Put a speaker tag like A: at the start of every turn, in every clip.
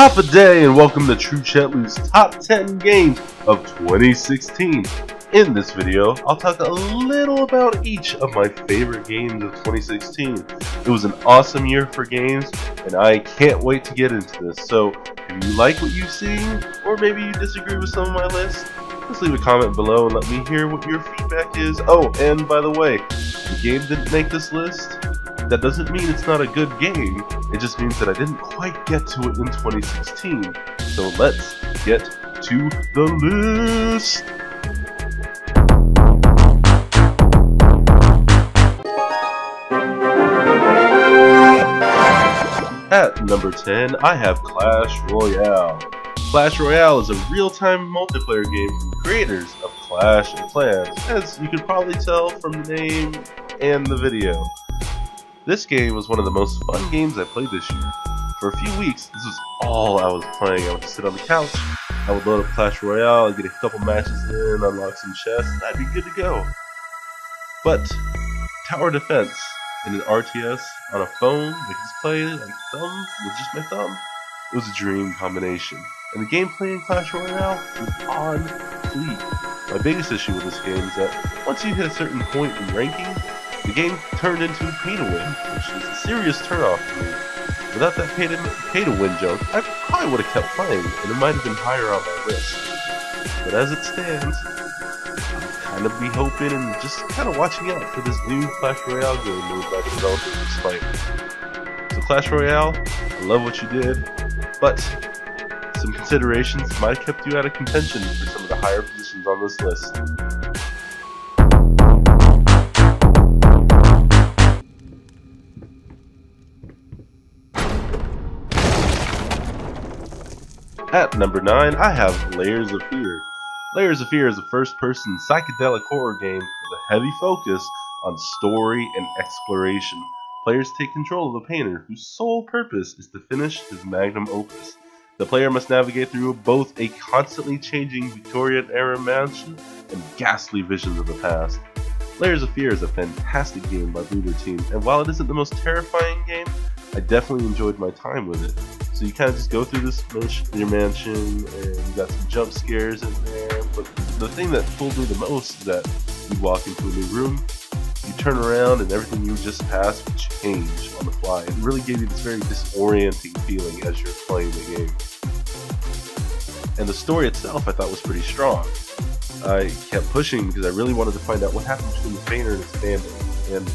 A: Hop a day and welcome to True Chelu's Top 10 Games of 2016. In this video, I'll talk a little about each of my favorite games of 2016. It was an awesome year for games, and I can't wait to get into this. So, if you like what you've seen, or maybe you disagree with some of my lists, just leave a comment below and let me hear what your feedback is. Oh, and by the way, the game didn't make this list. That doesn't mean it's not a good game, it just means that I didn't quite get to it in 2016. So let's get to the list! At number 10, I have Clash Royale. Clash Royale is a real-time multiplayer game from the creators of Clash of Clans, as you could probably tell from the name and the video. This game was one of the most fun games I played this year. For a few weeks, this was all I was playing. I would just sit on the couch, I would load up Clash Royale, I'd get a couple matches in, unlock some chests, and I'd be good to go. But tower defense in an RTS on a phone that just play like thumb with just my thumb, it was a dream combination. And the gameplay in Clash Royale was on fleek. My biggest issue with this game is that once you hit a certain point in ranking, the game turned into pay to win, which is a serious turnoff to me. Without that pay to win junk, I probably would have kept playing, and it might have been higher on my list. But as it stands, I'll kind of be hoping and just kind of watching out for this new Clash Royale game made by the developers of Spite. So Clash Royale, I love what you did, but some considerations might have kept you out of contention for some of the higher positions on this list. At number 9, I have Layers of Fear. Layers of Fear is a first-person psychedelic horror game with a heavy focus on story and exploration. Players take control of a painter whose sole purpose is to finish his magnum opus. The player must navigate through both a constantly changing Victorian-era mansion and ghastly visions of the past. Layers of Fear is a fantastic game by Bloober Team, and while it isn't the most terrifying game, I definitely enjoyed my time with it. So you kind of just go through your mansion, and you got some jump scares in there, but the thing that fooled me the most is that you walk into a new room, you turn around, and everything you just passed would change on the fly. It really gave you this very disorienting feeling as you're playing the game. And the story itself I thought was pretty strong. I kept pushing because I really wanted to find out what happened between the painter and his family. And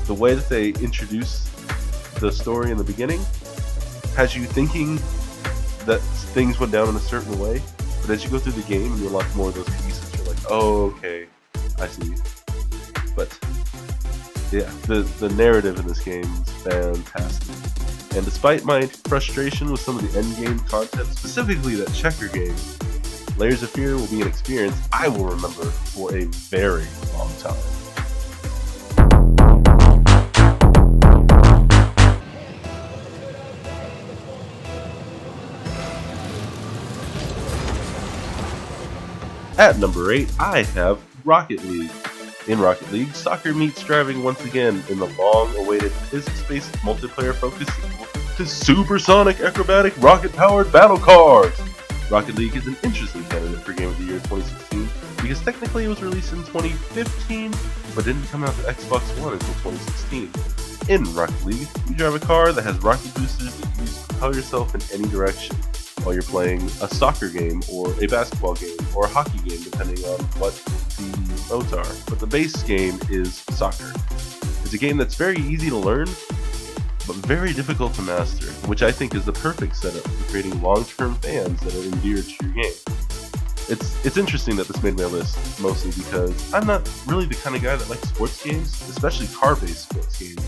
A: the way that they introduced the story in the beginning has you thinking that things went down in a certain way, but as you go through the game and you unlock more of those pieces, you're like, oh, okay, I see. But yeah, the narrative in this game is fantastic. And despite my frustration with some of the endgame content, specifically that checker game, Layers of Fear will be an experience I will remember for a very long time. At number 8, I have Rocket League. In Rocket League, soccer meets driving once again in the long-awaited physics-based multiplayer-focused sequel to supersonic acrobatic rocket-powered battle cars. Rocket League is an interesting candidate for Game of the Year 2016 because technically it was released in 2015, but didn't come out to Xbox One until 2016. In Rocket League, you drive a car that has rocket boosters that you use to propel yourself in any direction, while you're playing a soccer game or a basketball game or a hockey game depending on what the modes are. But the base game is soccer. It's a game that's very easy to learn, but very difficult to master, which I think is the perfect setup for creating long-term fans that are endeared to your game. It's interesting that this made my list, mostly because I'm not really the kind of guy that likes sports games, especially car-based sports games,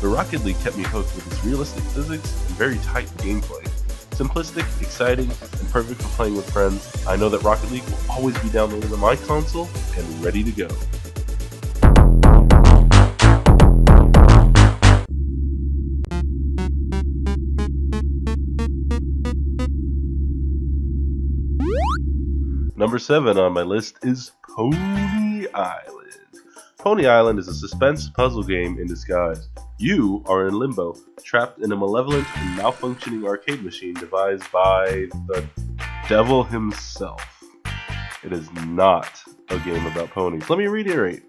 A: but Rocket League kept me hooked with its realistic physics and very tight gameplay. Simplistic, exciting, and perfect for playing with friends, I know that Rocket League will always be downloaded on my console and ready to go. Number 7 on my list is Coney Island. Coney Island is a suspense puzzle game in disguise. You are in limbo, trapped in a malevolent and malfunctioning arcade machine devised by the devil himself. It is not a game about ponies. Let me reiterate.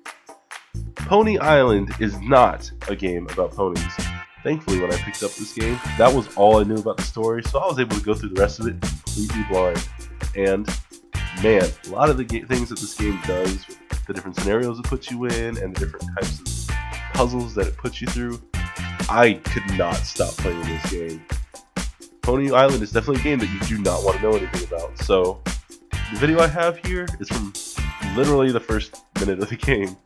A: Coney Island is not a game about ponies. Thankfully, when I picked up this game, that was all I knew about the story, so I was able to go through the rest of it completely blind. And man, a lot of the things that this game does, the different scenarios it puts you in, and the different types of puzzles that it puts you through, I could not stop playing this game. Coney Island is definitely a game that you do not want to know anything about. So, the video I have here is from literally the first minute of the game,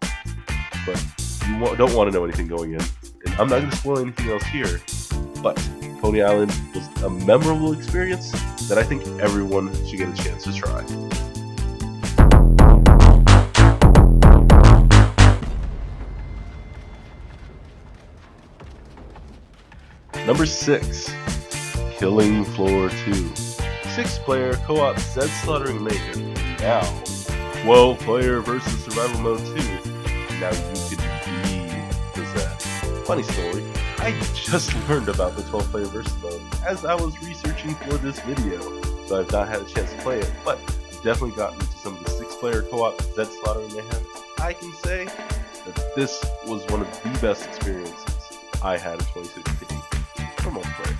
A: but you don't want to know anything going in. And I'm not going to spoil anything else here, but Coney Island was a memorable experience that I think everyone should get a chance to try. Number 6, Killing Floor 2. 6-player co-op Zed Slaughtering Mayhem. Now, 12-player versus survival mode 2. Now you can be the Zed. Funny story, I just learned about the 12-player versus mode as I was researching for this video, so I've not had a chance to play it, but I've definitely gotten into some of the 6-player co-op Zed Slaughtering Mayhem. I can say that this was one of the best experiences I had in 2016 for multiplayer.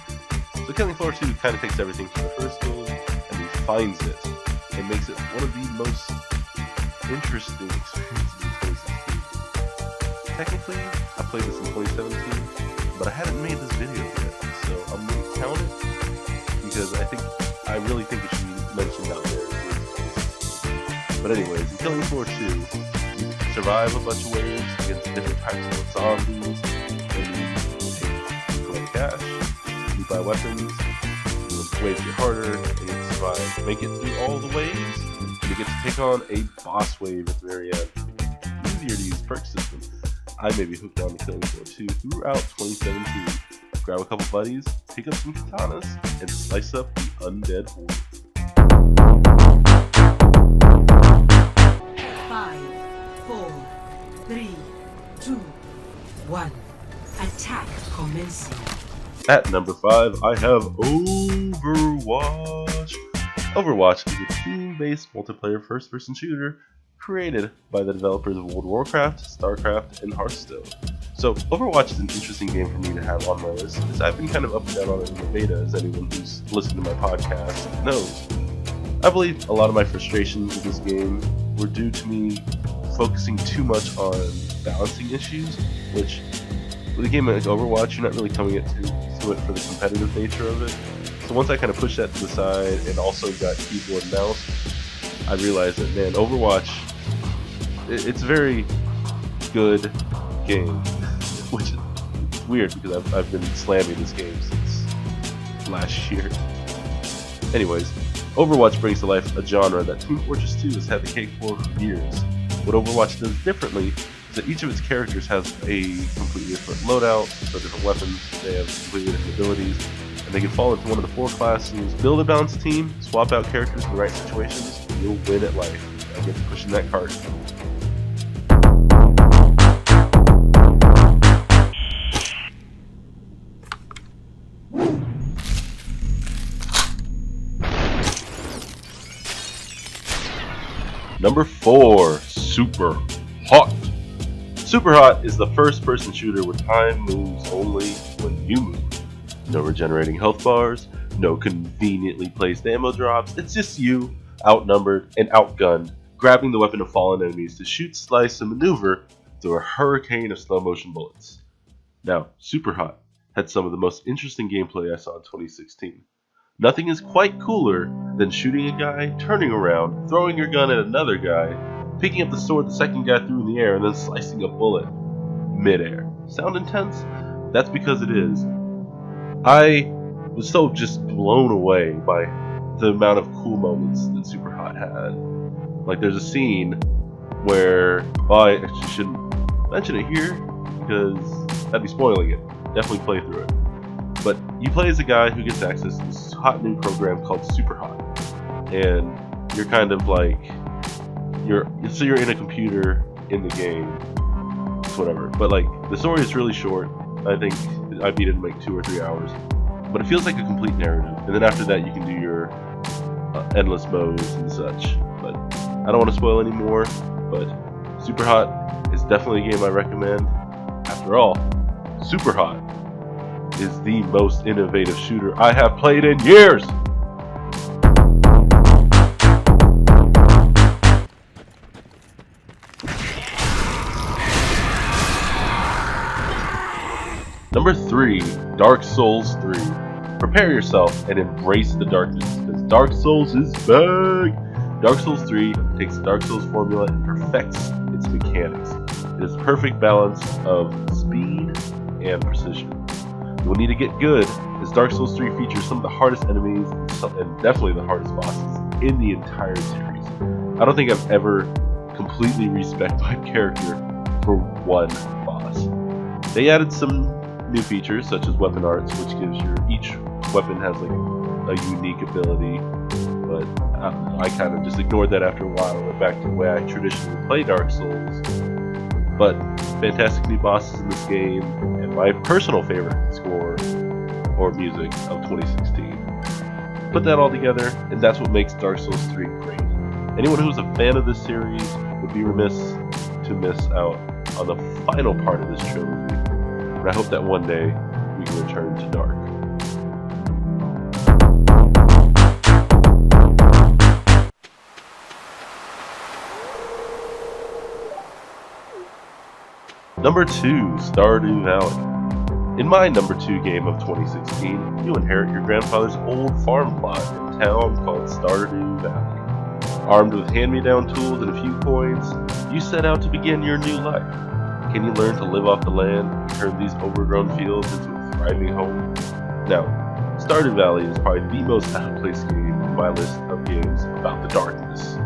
A: So Killing Floor 2 kind of takes everything from the first game and refines it and makes it one of the most interesting experiences in 2016. Technically, I played this in 2017, but I hadn't made this video yet, so I'm going to count it because I really think it should be mentioned out there. But anyways, in Killing Floor 2, you survive a bunch of waves against different types of zombies, and you collect cash, you buy weapons, the waves get harder, and you survive. Make it through all the waves, and you get to take on a boss wave at the very end. Easier to use perk system. I may be hooked on to Killing Floor 2 throughout 2017. Grab a couple buddies, pick up some katanas, and slice up the undead horde.
B: 5, 4, 3, 2, 1. Attack commencing.
A: At number 5, I have Overwatch. Overwatch is a team-based multiplayer first-person shooter created by the developers of World of Warcraft, StarCraft, and Hearthstone. So Overwatch is an interesting game for me to have on my list because I've been kind of up and down on it in the beta, as anyone who's listened to my podcast knows. I believe a lot of my frustrations with this game were due to me focusing too much on balancing issues, which with a game like Overwatch, you're not really coming to it for the competitive nature of it. So once I kind of pushed that to the side and also got keyboard and mouse, I realized that, man, Overwatch, it's a very good game, which is weird because I've been slamming this game since last year. Anyways, Overwatch brings to life a genre that Team Fortress 2 has had the cake for years. What Overwatch does differently is that each of its characters has a completely different loadout, so different weapons, they have completely different abilities, and they can fall into one of the 4 classes. Build a balanced team, swap out characters in the right situations, and you'll win at life. I get to pushing that cart. Number 4, Superhot. Superhot is the first-person shooter where time moves only when you move. No regenerating health bars, no conveniently placed ammo drops, it's just you, outnumbered and outgunned, grabbing the weapon of fallen enemies to shoot, slice, and maneuver through a hurricane of slow-motion bullets. Now, Superhot had some of the most interesting gameplay I saw in 2016. Nothing is quite cooler than shooting a guy, turning around, throwing your gun at another guy, picking up the sword the second guy threw in the air, and then slicing a bullet mid-air. Sound intense? That's because it is. I was so just blown away by the amount of cool moments that Superhot had. Like, there's a scene where, well, I actually shouldn't mention it here because that'd be spoiling it. Definitely play through it. But you play as a guy who gets access to this hot new program called Superhot, and you're kind of like you're in a computer in the game, whatever. But like, the story is really short. I think I beat it in like 2 or 3 hours. But it feels like a complete narrative. And then after that, you can do your endless modes and such. But I don't want to spoil any more. But Superhot is definitely a game I recommend. After all, Superhot is the most innovative shooter I have played in years! Number 3, Dark Souls 3. Prepare yourself and embrace the darkness, because Dark Souls is back! Dark Souls 3 takes the Dark Souls formula and perfects its mechanics. It is a perfect balance of speed and precision. You will need to get good, as Dark Souls 3 features some of the hardest enemies and definitely the hardest bosses in the entire series. I don't think I've ever completely respected my character for one boss. They added some new features such as weapon arts, which gives each weapon has like a unique ability, but I kind of just ignored that after a while and went back to the way I traditionally play Dark Souls. But fantastic new bosses in this game, and my personal favorite score or music of 2016. Put that all together, and that's what makes Dark Souls 3 great. Anyone who's a fan of this series would be remiss to miss out on the final part of this trilogy. But I hope that one day we can return to Dark. Number 2, Stardew Valley. In my number 2 game of 2016, you inherit your grandfather's old farm plot in a town called Stardew Valley. Armed with hand-me-down tools and a few coins, you set out to begin your new life. Can you learn to live off the land and turn these overgrown fields into a thriving home? Now, Stardew Valley is probably the most out-of-place game in my list of games about the darkness.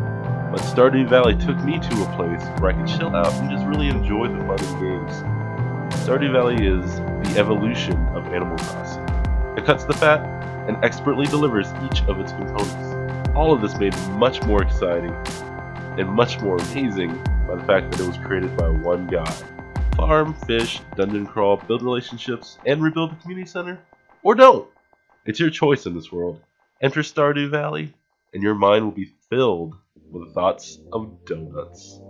A: But Stardew Valley took me to a place where I could chill out and just really enjoy the fun of games. Stardew Valley is the evolution of Animal Crossing. It cuts the fat and expertly delivers each of its components. All of this made much more exciting and much more amazing by the fact that it was created by one guy. Farm, fish, dungeon crawl, build relationships, and rebuild the community center? Or don't! It's your choice in this world. Enter Stardew Valley, and your mind will be filled with thoughts of donuts.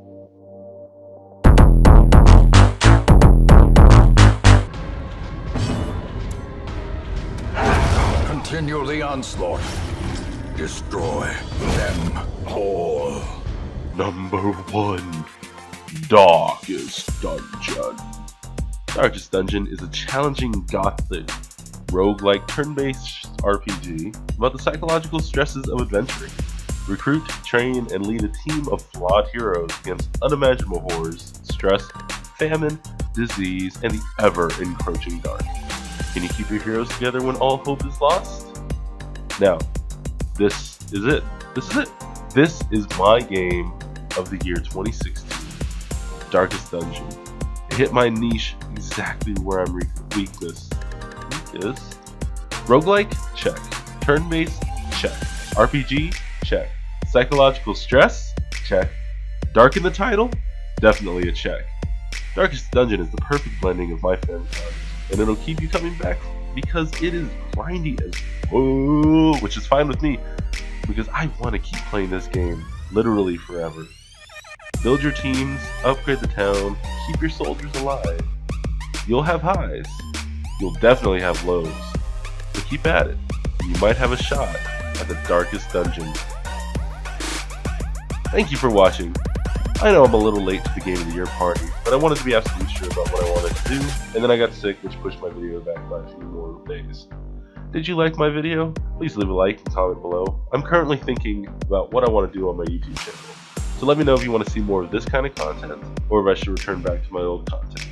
C: Continue the onslaught. Destroy them all.
A: Number 1, Darkest Dungeon. Darkest Dungeon is a challenging gothic roguelike turn-based RPG about the psychological stresses of adventuring. Recruit, train, and lead a team of flawed heroes against unimaginable horrors, stress, famine, disease, and the ever-encroaching dark. Can you keep your heroes together when all hope is lost? Now, this is it. This is my game of the year 2016. Darkest Dungeon. It hit my niche exactly where I'm weakness. Roguelike? Check. Turn-based? Check. RPG? Check. Psychological stress? Check. Dark in the title? Definitely a check. Darkest Dungeon is the perfect blending of my fan card, and it'll keep you coming back because it is grindy as whoa, which is fine with me because I want to keep playing this game literally forever. Build your teams, upgrade the town, keep your soldiers alive. You'll have highs. You'll definitely have lows. But keep at it. You might have a shot at the Darkest Dungeon. Thank you for watching. I know I'm a little late to the Game of the Year party, but I wanted to be absolutely sure about what I wanted to do, and then I got sick, which pushed my video back by a few more days. Did you like my video? Please leave a like and comment below. I'm currently thinking about what I want to do on my YouTube channel, so let me know if you want to see more of this kind of content, or if I should return back to my old content.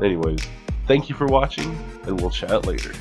A: Anyways, thank you for watching, and we'll chat later.